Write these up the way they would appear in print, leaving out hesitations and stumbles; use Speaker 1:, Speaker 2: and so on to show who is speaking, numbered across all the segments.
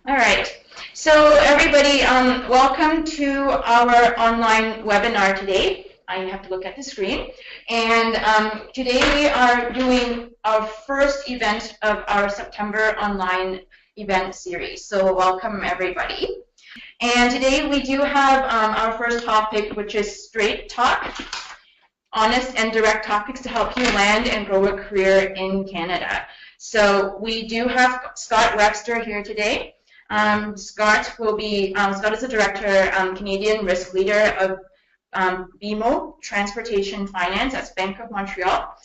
Speaker 1: All right. So everybody, welcome to our online webinar today. I have to look at the screen. And today we are doing our first event of our September online event series. So welcome everybody. And today we do have our first topic, which is straight talk, honest and direct topics to help you land and grow a career in Canada. So we do have Scott Webster here today. Scott is the director, Canadian risk leader of BMO Transportation Finance. That's Bank of Montreal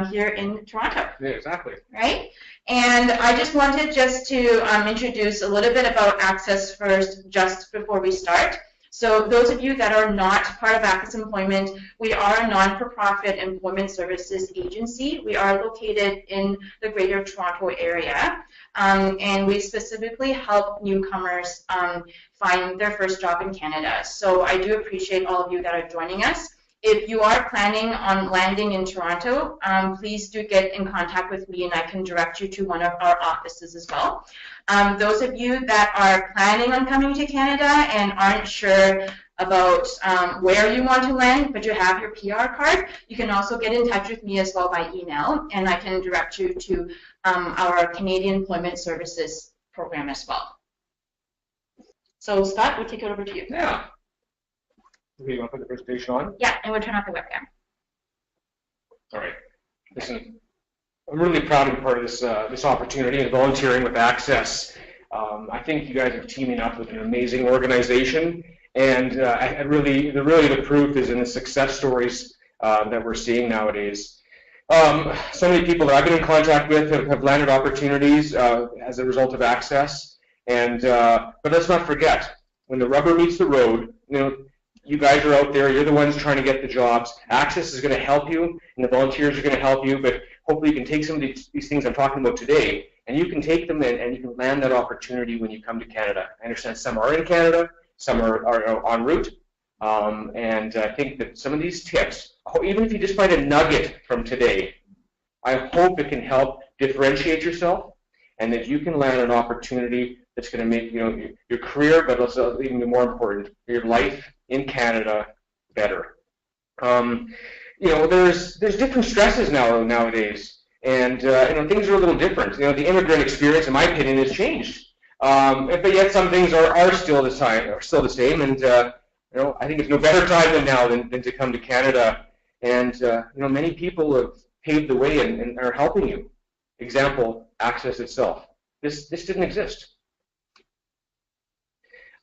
Speaker 1: here in Toronto.
Speaker 2: Yeah, exactly.
Speaker 1: Right? And I just wanted to introduce a little bit about ACCES first, just before we start. So those of you that are not part of ACCES Employment, we are a non-for-profit employment services agency. We are located in the Greater Toronto area, and we specifically help newcomers find their first job in Canada. So I do appreciate all of you that are joining us. If you are planning on landing in Toronto, please do get in contact with me and I can direct you to one of our offices as well. Those of you that are planning on coming to Canada and aren't sure about where you want to land, but you have your PR card, you can also get in touch with me as well by email, and I can direct you to our Canadian Employment Services program as well. So Scott, we'll take it over to you.
Speaker 2: Yeah. Okay, you want to put the presentation on?
Speaker 1: Yeah, and we'll turn off the webcam.
Speaker 2: All right. Listen, I'm really proud to be part of this opportunity and volunteering with ACCES. I think you guys are teaming up with an amazing organization, and the proof is in the success stories that we're seeing nowadays. So many people that I've been in contact with have landed opportunities as a result of ACCES, and but let's not forget, when the rubber meets the road, you guys are out there, you're the ones trying to get the jobs. ACCES is going to help you, and the volunteers are going to help you, but hopefully you can take some of these things I'm talking about today, and you can take them in, and you can land that opportunity when you come to Canada. I understand some are in Canada, some are en route, and I think that some of these tips, even if you just find a nugget from today, I hope it can help differentiate yourself, and that you can land an opportunity that's going to make your career, but also even more important, your life in Canada better. There's different stresses nowadays, and things are a little different. The immigrant experience, in my opinion, has changed, but yet some things are still the same. And I think it's no better time than now than to come to Canada. And many people have paved the way and are helping you. Example, ACCES itself. This didn't exist.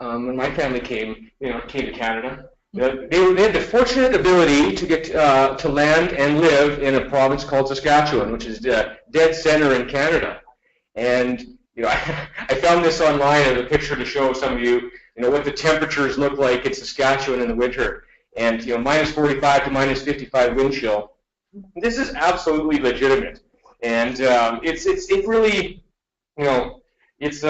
Speaker 2: When my family came to Canada, they had the fortunate ability to get to land and live in a province called Saskatchewan, which is dead center in Canada. And I found this online as a picture to show some of you, what the temperatures look like in Saskatchewan in the winter, and minus 45 to minus 55 wind chill. This is absolutely legitimate, and it really It's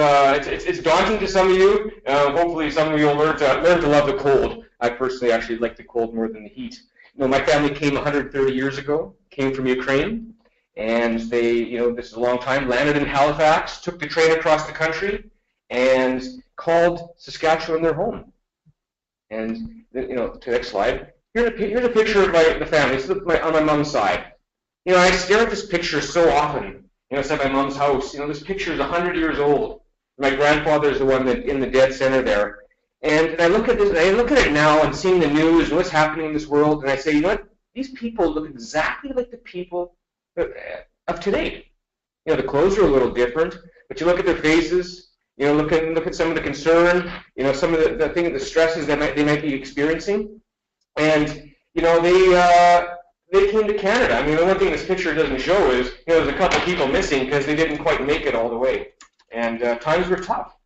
Speaker 2: daunting to some of you. Hopefully, some of you will learn to love the cold. I personally actually like the cold more than the heat. My family came 130 years ago. Came from Ukraine, and they, this is a long time. Landed in Halifax, took the train across the country, and called Saskatchewan their home. And to the next slide. Here's a picture of the family. This is on my mom's side. I stare at this picture so often. It's at my mom's house. This picture is 100 years old. My grandfather is the one that in the dead center there. And I look at this. I look at it now and seeing the news and what's happening in this world, and I say, what? These people look exactly like the people of today. The clothes are a little different, but you look at their faces. Look at some of the concern. Some of the stresses that they might be experiencing, and they came to Canada. I mean, the one thing this picture doesn't show is, there's a couple people missing because they didn't quite make it all the way. And times were tough.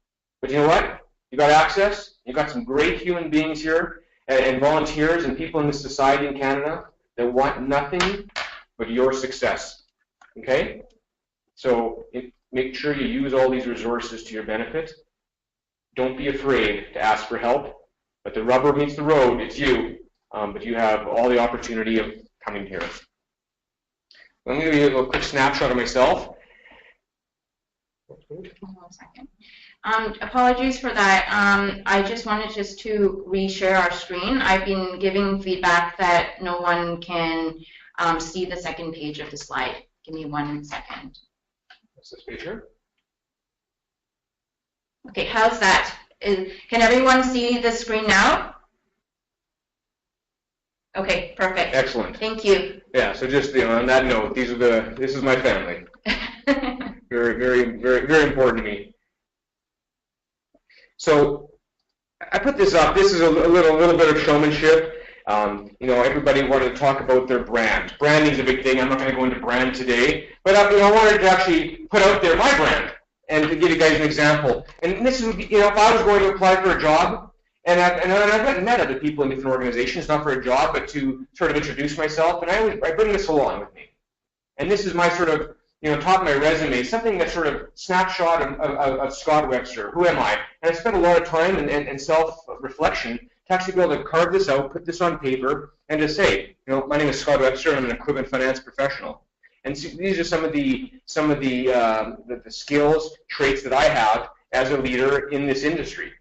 Speaker 2: But you know what? You got ACCES. You got some great human beings here and volunteers and people in the society in Canada that want nothing but your success. Okay? So make sure you use all these resources to your benefit. Don't be afraid to ask for help. But the rubber meets the road. It's you. But you have all the opportunity of coming here. I'm going to give you a quick snapshot of myself.
Speaker 1: One second. Apologies for that. I just wanted just to reshare our screen. I've been giving feedback that no one can see the second page of the slide. Give me 1 second.
Speaker 2: What's this picture?
Speaker 1: Okay, how's that? Can everyone see the screen now? Okay, perfect.
Speaker 2: Excellent.
Speaker 1: Thank you.
Speaker 2: Yeah, so just on that note, this is my family. Very, very, very, very important to me. So I put this up. This is a little bit of showmanship. Everybody wanted to talk about their brand. Branding is a big thing. I'm not going to go into brand today, but I wanted to actually put out there my brand and to give you guys an example. And this is, if I was going to apply for a job, and I've met other people in different organizations, not for a job, but to sort of introduce myself, and I bring this along with me. And this is my sort of, top of my resume, something that sort of snapshot of Scott Webster. Who am I? And I spent a lot of time and self-reflection to actually be able to carve this out, put this on paper, and to say, my name is Scott Webster, and I'm an equipment finance professional. And so these are some of the skills, traits that I have as a leader in this industry,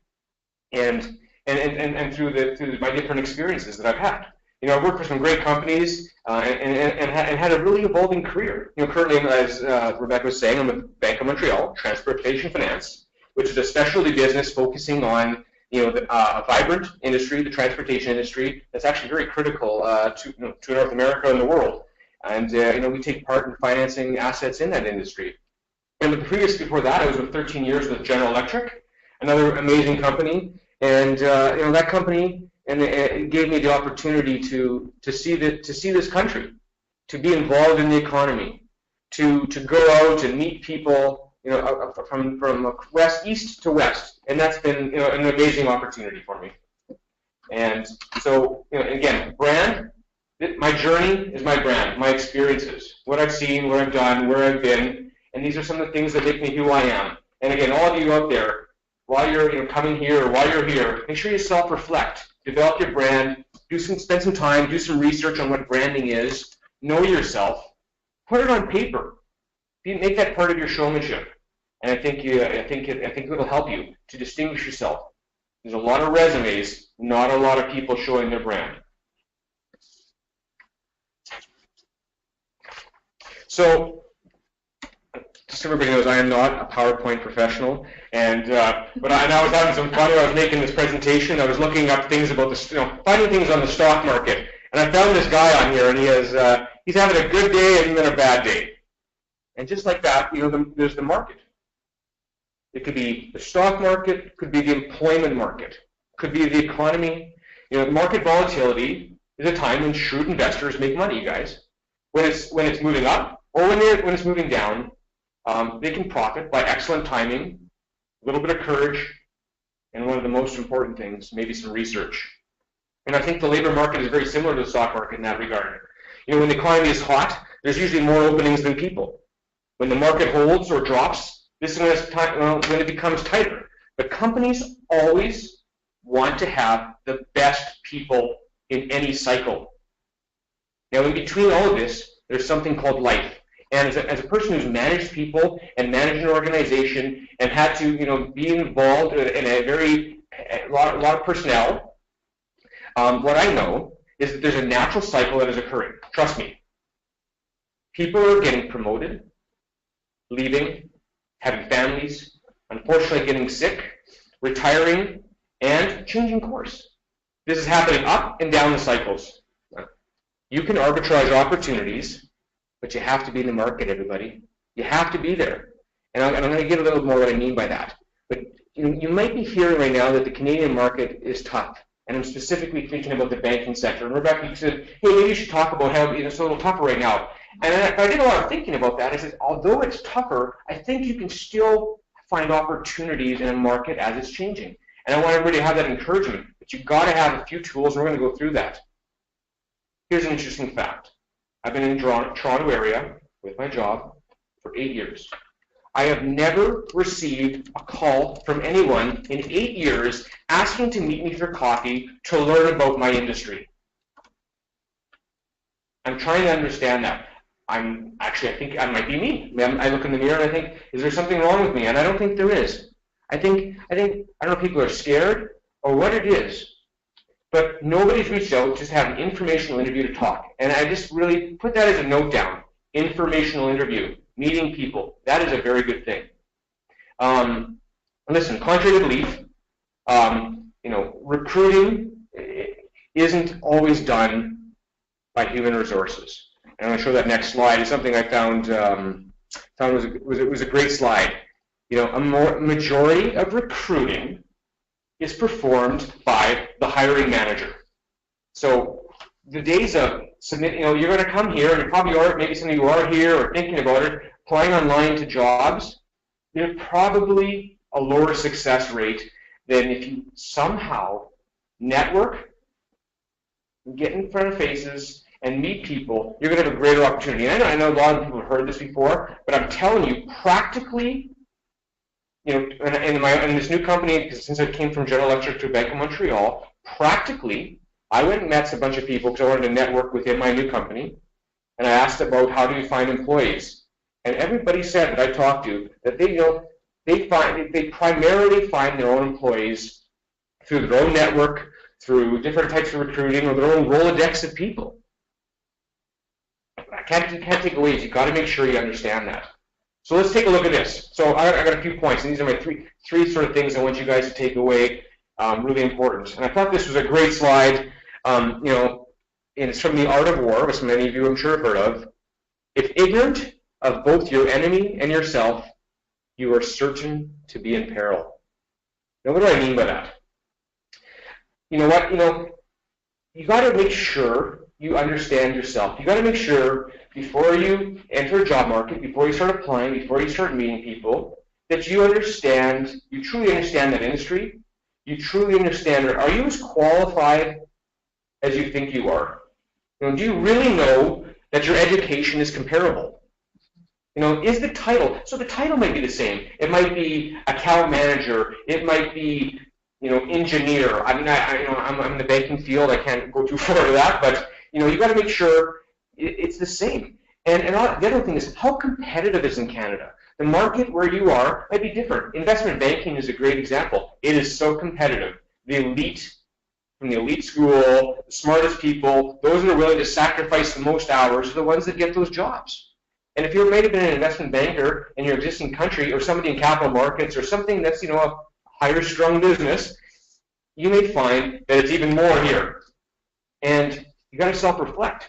Speaker 2: and through my different experiences that I've had. I've worked for some great companies and had a really evolving career. Currently, as Rebecca was saying, I'm with Bank of Montreal, Transportation Finance, which is a specialty business focusing on a vibrant industry, the transportation industry, that's actually very critical to North America and the world. And we take part in financing assets in that industry. And before that, I was with 13 years with General Electric, another amazing company. And that company, and it gave me the opportunity to see this country, to be involved in the economy, to go out and meet people, from east to west, and that's been an amazing opportunity for me. And so again, brand. My journey is my brand, my experiences, what I've seen, what I've done, where I've been, and these are some of the things that make me who I am. And again, all of you out there, while you're coming here or while you're here, make sure you self-reflect, develop your brand, spend some time, do some research on what branding is, know yourself, put it on paper, make that part of your showmanship, and I think it'll help you to distinguish yourself. There's a lot of resumes, not a lot of people showing their brand. So, just so everybody knows, I am not a PowerPoint professional, and I was having some fun when I was making this presentation. I was looking up things about finding things on the stock market, and I found this guy on here, and he's having a good day and then a bad day, and just like that, there's the market. It could be the stock market, could be the employment market, could be the economy. Market volatility is a time when shrewd investors make money, you guys. When it's moving up or when it's moving down, they can profit by excellent timing, a little bit of courage, and one of the most important things, maybe some research. And I think the labor market is very similar to the stock market in that regard. When the economy is hot, there's usually more openings than people. When the market holds or drops, this is when it becomes tighter. But companies always want to have the best people in any cycle. Now, in between all of this, there's something called life. And as a person who's managed people and managed an organization and had to, be involved in a lot of personnel, what I know is that there's a natural cycle that is occurring. Trust me. People are getting promoted, leaving, having families, unfortunately getting sick, retiring, and changing course. This is happening up and down the cycles. You can arbitrage opportunities, but you have to be in the market, everybody. You have to be there. And I'm going to get a little more what I mean by that. But you might be hearing right now that the Canadian market is tough. And I'm specifically thinking about the banking sector. And Rebecca said, hey, maybe you should talk about how it's a little tougher right now. And I did a lot of thinking about that. I said, although it's tougher, I think you can still find opportunities in a market as it's changing. And I want everybody to have that encouragement. But you've got to have a few tools, and we're going to go through that. Here's an interesting fact. I've been in the Toronto area with my job for 8 years. I have never received a call from anyone in 8 years asking to meet me for coffee to learn about my industry. I'm trying to understand that. I think I might be me. I look in the mirror and I think, is there something wrong with me? And I don't think there is. I don't know if people are scared or what it is, but nobody's reached out, just have an informational interview to talk. And I just really put that as a note down. Informational interview, meeting people. That is a very good thing. Listen, contrary to belief, recruiting isn't always done by human resources. And I'm going to show that next slide. It's something I found was a great slide. A majority of recruiting is performed by the hiring manager. So the days of submit, you're going to come here, and you probably are, maybe some of you are here or thinking about it, applying online to jobs. There's probably a lower success rate than if you somehow network, get in front of faces, and meet people. You're going to have a greater opportunity. And I know a lot of people have heard this before, but I'm telling you, practically, in this new company, since I came from General Electric to Bank of Montreal, practically, I went and met a bunch of people because I wanted to network within my new company, and I asked about how do you find employees. And everybody said that I talked to that they primarily find their own employees through their own network, through different types of recruiting, or their own Rolodex of people. You can't take away. You've got to make sure you understand that. So let's take a look at this. So I got a few points, and these are my three sort of things I want you guys to take away. Really important. And I thought this was a great slide. And it's from The Art of War, which many of you I'm sure have heard of. If ignorant of both your enemy and yourself, you are certain to be in peril. Now, what do I mean by that? You know what? You got to make sure you understand yourself. You got to make sure before you enter a job market, before you start applying, before you start meeting people, that you truly understand that industry. You truly understand, are you as qualified as you think you are? Do you really know that your education is comparable? Is the title, so the title might be the same. It might be account manager, it might be, engineer. I mean, I'm in the banking field, I can't go too far to that, but, you got to make sure it's the same. And the other thing is, how competitive is in Canada? The market where you are might be different. Investment banking is a great example. It is so competitive. The elite, from the elite school, the smartest people, those that are willing to sacrifice the most hours are the ones that get those jobs. And if you might have been an investment banker in your existing country, or somebody in capital markets, or something that's a higher strung business, you may find that it's even more here. And you got to self-reflect.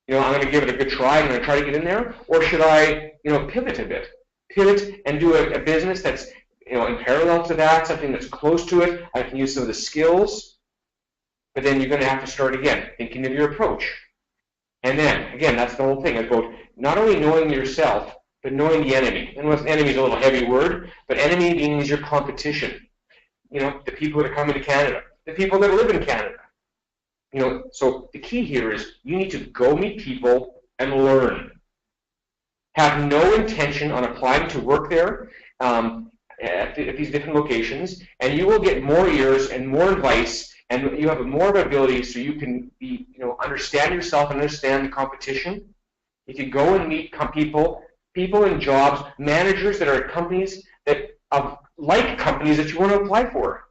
Speaker 2: I'm going to give it a good try. I'm going to try to get in there, or should I, pivot a bit? Pivot and do a business that's, in parallel to that, something that's close to it. I can use some of the skills, but then you're going to have to start again, thinking of your approach. And then, again, that's the whole thing about not only knowing yourself, but knowing the enemy. And enemy is a little heavy word, but enemy means your competition. The people that are coming to Canada, the people that live in Canada. So the key here is you need to go meet people and learn. Have no intention on applying to work there at these different locations, and you will get more ears and more advice, and you have more of an ability so you can be, understand yourself and understand the competition. If you go and meet people in jobs, managers that are at companies that like companies that you want to apply for.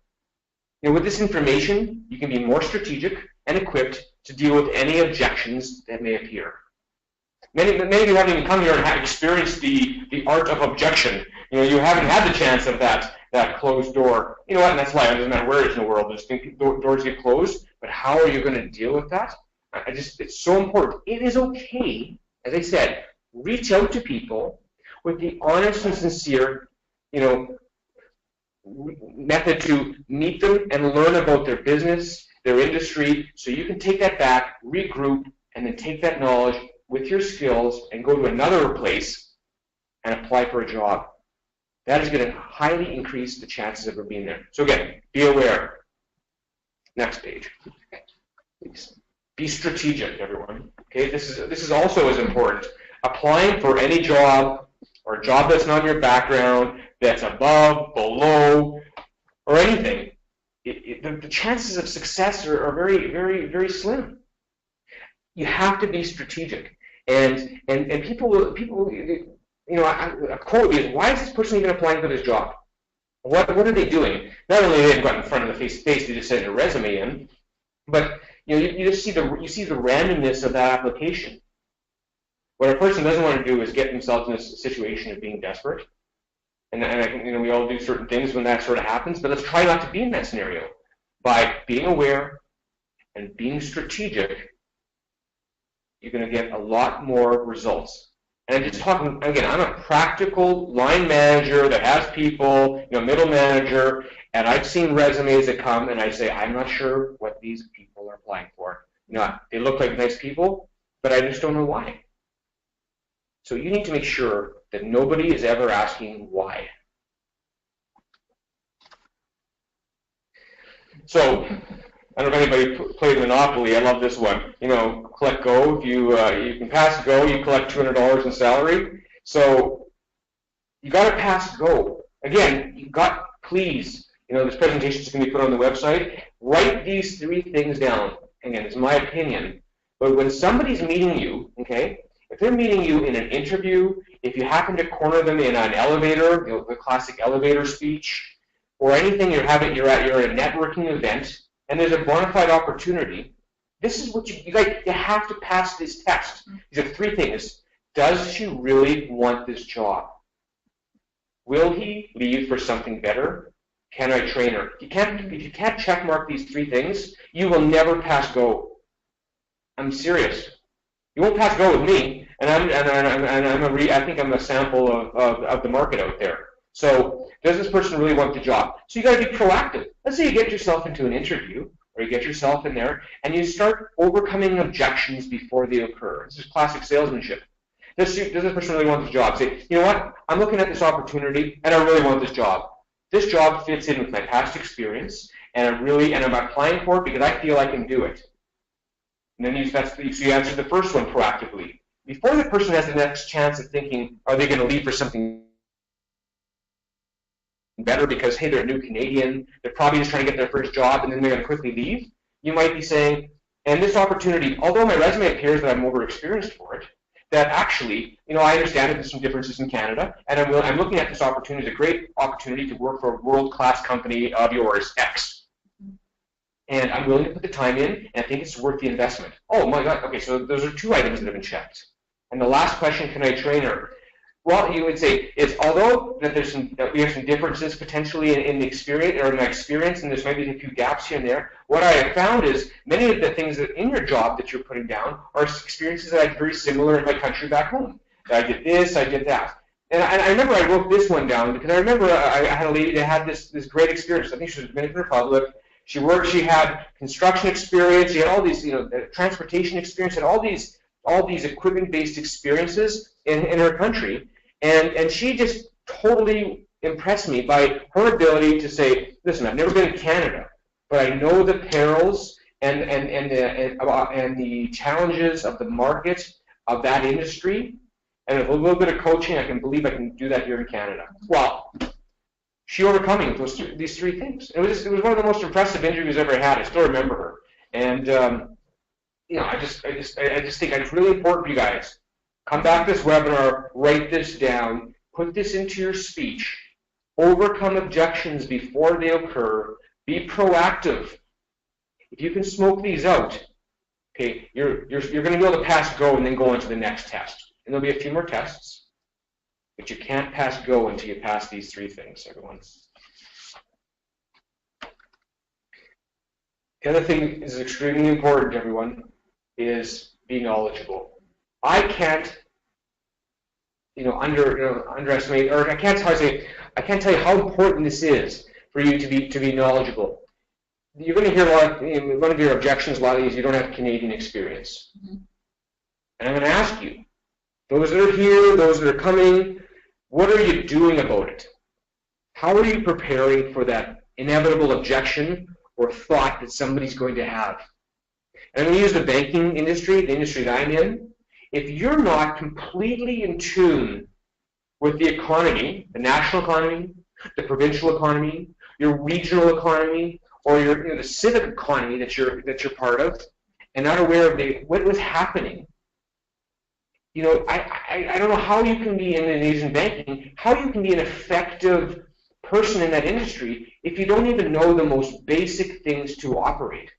Speaker 2: With this information, you can be more strategic and equipped to deal with any objections that may appear. Many of you haven't even come here and have experienced the art of objection. You haven't had the chance of that closed door. You know what? And that's why it doesn't matter where it is in the world. Doors get closed. But how are you going to deal with that? It's so important. It is okay, as I said, reach out to people with the honest and sincere, method to meet them and learn about their business, their industry, so you can take that back, regroup, and then take that knowledge with your skills and go to another place and apply for a job. That is going to highly increase the chances of being there. So again, be aware. Next page. Please. Be strategic, everyone. Okay, this is also as important. Applying for any job or a job that's not in your background, that's above, below, or anything, the chances of success are very, very, very slim. You have to be strategic. And people, you know, a quote is, why is this person even applying for this job? What are they doing? Not only they've got in front of the face-to-face, they just send a resume in, but you know, you just see the randomness of that application. What a person doesn't want to do is get themselves in a situation of being desperate. And I think, you know, we all do certain things when that sort of happens, but let's try not to be in that scenario. By being aware and being strategic, you're going to get a lot more results. And I'm just talking, again, I'm a practical line manager that has people, you know, middle manager, and I've seen resumes that come and I say, I'm not sure what these people are applying for. You know, they look like nice people, but I just don't know why. So you need to make sure that nobody is ever asking why. So, I don't know if anybody played Monopoly. I love this one. You know, collect go. If you can pass go, you collect $200 in salary. So you got to pass go. Again, you got, please. You know, this presentation is going to be put on the website. Write these 3 things down. Again, it's my opinion. But when somebody's meeting you, okay, if they're meeting you in an interview, if you happen to corner them in an elevator, you know, the classic elevator speech, or anything you're at a networking event, and there's a bona fide opportunity, this is what you have to pass this test. These are 3 things. Does she really want this job? Will he leave for something better? Can I train her? If you can't check mark these 3 things, you will never pass go. I'm serious. You won't pass go with me, and I think I'm a sample of the market out there. So does this person really want the job? So you got to be proactive. Let's say you get yourself into an interview, or you get yourself in there, and you start overcoming objections before they occur. This is classic salesmanship. Does this person really want this job? Say, you know what? I'm looking at this opportunity, and I really want this job. This job fits in with my past experience, and I'm applying for it because I feel I can do it. And then you answer the first one proactively. Before the person has the next chance of thinking, are they going to leave for something better because, hey, they're a new Canadian, they're probably just trying to get their first job, and then they're going to quickly leave, you might be saying, and this opportunity, although my resume appears that I'm overexperienced for it, that actually, you know, I understand that there's some differences in Canada, and I'm looking at this opportunity as a great opportunity to work for a world-class company of yours, X. And I'm willing to put the time in, and I think it's worth the investment. Oh my God, okay, so those are 2 items that have been checked. And the last question, can I train her? Well, you would say, although that we have some differences potentially in the experience, or in my experience, and there's maybe a few gaps here and there, what I have found is many of the things that in your job that you're putting down are experiences that I had very similar in my country back home. I did this, I did that. And I remember I wrote this one down because I remember I had a lady that had this great experience. I think she was in the Dominican Republic. She had construction experience, she had all these, you know, transportation experience, and all these equipment-based experiences in her country. And she just totally impressed me by her ability to say, listen, I've never been to Canada, but I know the perils and the challenges of the market of that industry, and with a little bit of coaching, I can believe I can do that here in Canada. Well, she overcoming these 3 things. It was one of the most impressive interviews I've ever had. I still remember her. And you know, I just think it's really important for you guys. Come back to this webinar, write this down, put this into your speech, overcome objections before they occur, be proactive. If you can smoke these out, okay, you're going to be able to pass go and then go on to the next test. And there'll be a few more tests, but you can't pass go until you pass these 3 things, everyone. The other thing that is extremely important, everyone, is be knowledgeable. I can't, underestimate, or I can't tell you how important this is for you to be knowledgeable. You're going to hear a lot. One of your objections a lot is you don't have Canadian experience, and I'm going to ask you, those that are here, those that are coming, what are you doing about it? How are you preparing for that inevitable objection or thought that somebody's going to have? And I'm going to use the banking industry, the industry that I'm in. If you're not completely in tune with the economy, the national economy, the provincial economy, your regional economy, or the civic economy that you're part of, and not aware of what was happening, I don't know how you can be in Asian banking, how you can be an effective person in that industry if you don't even know the most basic things to operate,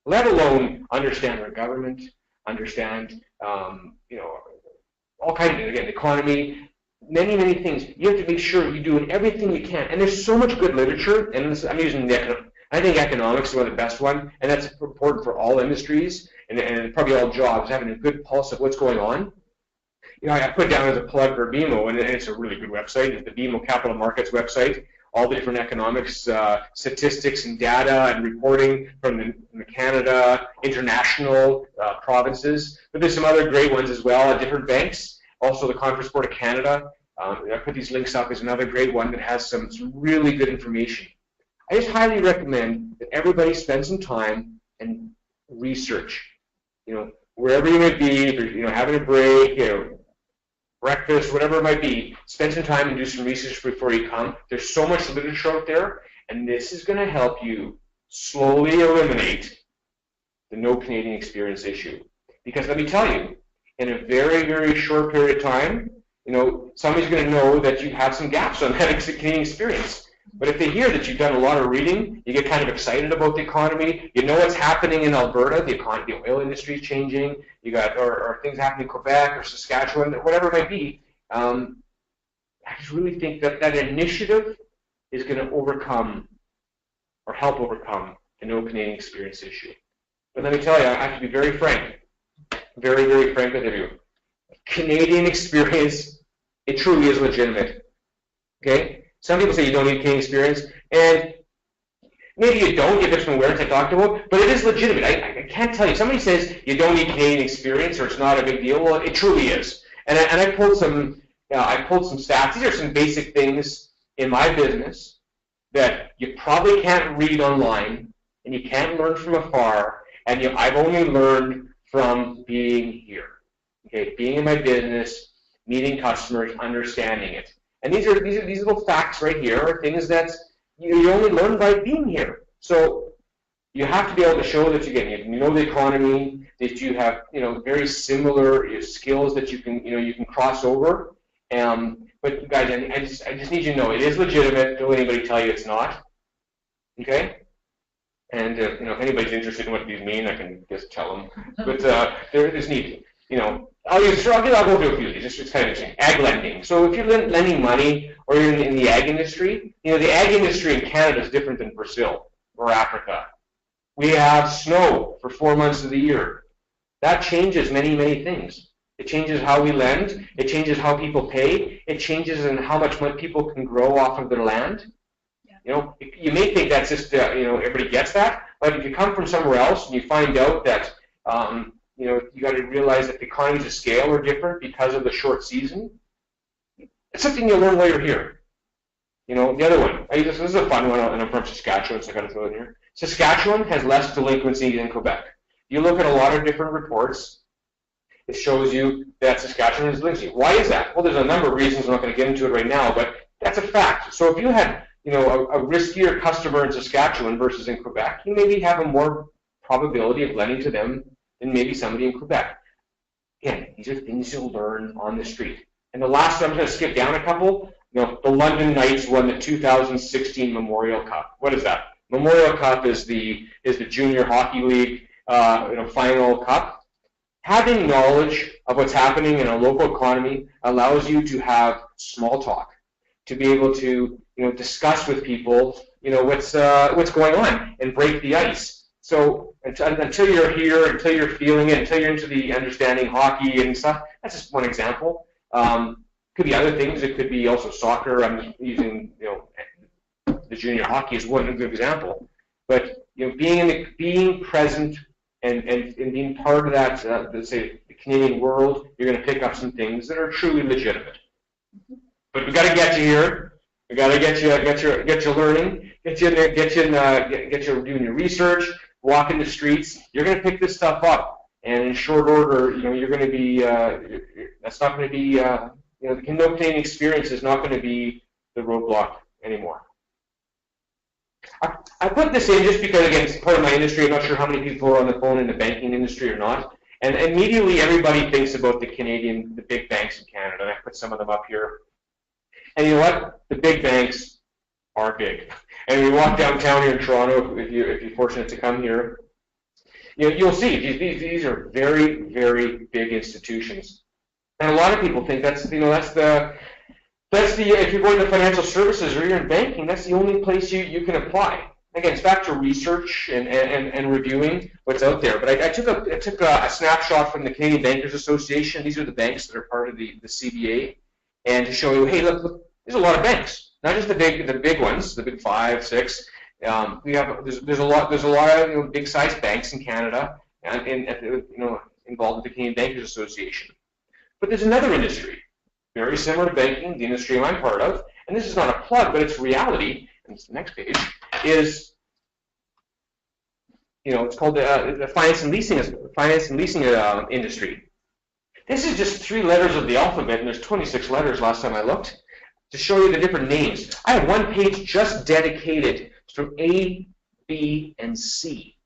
Speaker 2: let alone understand our government, understand, all kinds of, again, economy, many, many things. You have to make sure you do everything you can. And there's so much good literature, and I'm using I think economics is one of the best one, and that's important for all industries and probably all jobs, having a good pulse of what's going on. I put down as a plug for BMO, and it's a really good website. It's the BMO Capital Markets website. All the different economics, statistics and data and reporting from the Canada, international provinces. But there's some other great ones as well at different banks. Also the Conference Board of Canada. I put these links up as another great one that has some really good information. I just highly recommend that everybody spend some time and research. Wherever you may be, if you're having a break, breakfast, whatever it might be, spend some time and do some research before you come. There's so much literature out there, and this is going to help you slowly eliminate the no Canadian experience issue. Because let me tell you, in a very, very short period of time, somebody's going to know that you have some gaps on that Canadian experience. But if they hear that you've done a lot of reading, you get kind of excited about the economy, you know what's happening in Alberta, the oil industry is changing, you got or things happening in Quebec or Saskatchewan, whatever it might be. I just really think that that initiative is going to overcome or help overcome the no Canadian experience issue. But let me tell you, I have to be very frank, very, very frank with you. Canadian experience, it truly is legitimate. Okay? Some people say you don't need Canadian experience, and maybe you don't get this from awareness I talked about, but it is legitimate. I can't tell you. Somebody says you don't need Canadian experience or it's not a big deal. Well, it truly is. And I pulled some stats. These are some basic things in my business that you probably can't read online and you can't learn from afar, and I've only learned from being here. Okay, being in my business, meeting customers, understanding it. And these little facts right here are things that you only learn by being here. So you have to be able to show that you know the economy, that you have very similar skills that you can cross over. But guys, I just need you to know it is legitimate. Don't let anybody tell you it's not. Okay. And if anybody's interested in what these mean, I can just tell them. But it's neat. I'll go through a few of these. It's kind of interesting. Ag lending. So if you're lending money or you're in the ag industry, the ag industry in Canada is different than Brazil or Africa. We have snow for 4 months of the year. That changes many, many things. It changes how we lend. It changes how people pay. It changes in how much money people can grow off of their land. Yeah. You may think that's just, everybody gets that, but if you come from somewhere else and you find out that you got to realize that the economies of scale are different because of the short season. It's something you'll learn while you're here. The other one, this is a fun one, and I'm from Saskatchewan, so I got to throw it in here. Saskatchewan has less delinquency than Quebec. You look at a lot of different reports, it shows you that Saskatchewan has delinquency. Why is that? Well, there's a number of reasons. I'm not going to get into it right now, but that's a fact. So if you had, a riskier customer in Saskatchewan versus in Quebec, you maybe have a more probability of lending to them than maybe somebody in Quebec. Again, these are things you'll learn on the street. And the last one, I'm going to skip down a couple. The London Knights won the 2016 Memorial Cup. What is that? Memorial Cup is the Junior Hockey League final cup. Having knowledge of what's happening in a local economy allows you to have small talk, to be able to discuss with people what's going on and break the ice. So until you're here, until you're feeling it, until you're into the understanding hockey and stuff, that's just one example. Could be other things. It could be also soccer. I'm just using the junior hockey as one good example. But being present and being part of that, let's say the Canadian world, you're going to pick up some things that are truly legitimate. But we got to get you here. We got to get you learning, get you doing your research. Walk in the streets, you're going to pick this stuff up, and in short order, you're going to be, that's not going to be, the no Canadian experience is not going to be the roadblock anymore. I put this in just because, again, it's part of my industry. I'm not sure how many people are on the phone in the banking industry or not, And immediately everybody thinks about the big banks in Canada. And I put some of them up here. And you know what? The big banks are big. And we walk downtown here in Toronto, if you're fortunate to come here, you'll see these are very, very big institutions. And a lot of people think that's the if you're going to financial services or you're in banking, that's the only place you can apply. Again, it's back to research and reviewing what's out there. But I took a snapshot from the Canadian Bankers Association. These are the banks that are part of the CBA, and to show you, hey, look, there's a lot of banks, not just the big ones, the big 5, 6. There's a lot of big sized banks in Canada, and involved with the Canadian Bankers Association. But there's another industry, very similar to banking, the industry I'm part of, and this is not a plug, but it's reality. And it's the next page is, it's called the finance and leasing industry. This is just 3 letters of the alphabet, and there's 26 letters last time I looked, to show you the different names. I have one page just dedicated to A, B, and C,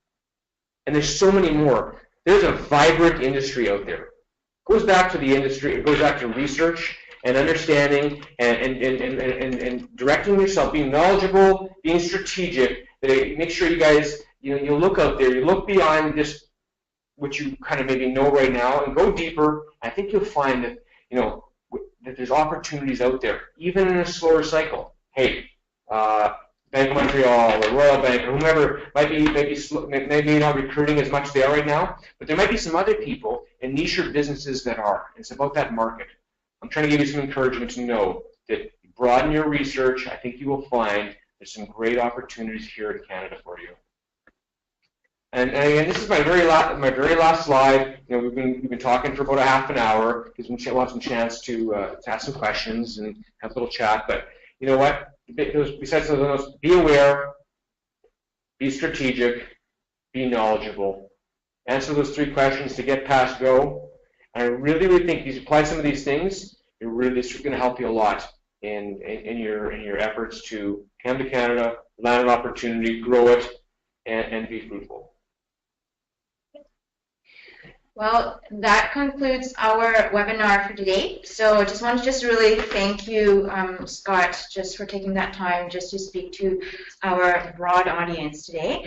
Speaker 2: and there's so many more. There's a vibrant industry out there. It goes back to the industry. It goes back to research and understanding and directing yourself, being knowledgeable, being strategic. Make sure you guys, you look out there, you look beyond just what you kind of maybe know right now, and go deeper. I think you'll find that that there's opportunities out there, even in a slower cycle. Hey, Bank of Montreal or Royal Bank or whomever maybe not recruiting as much as they are right now, but there might be some other people in niche businesses that are. It's about that market. I'm trying to give you some encouragement to know that broaden your research. I think you will find there's some great opportunities here in Canada for you. And again, this is my very last slide. We've been talking for about a half an hour because we'll have some chance to ask some questions and have a little chat. But you know what? Besides those, be aware, be strategic, be knowledgeable. Answer those 3 questions to get past go. And I really, really think you apply some of these things, this is going to help you a lot in your efforts to come to Canada, land an opportunity, grow it, and be fruitful.
Speaker 1: Well, that concludes our webinar for today. So I just want to really thank you, Scott, just for taking that time just to speak to our broad audience today.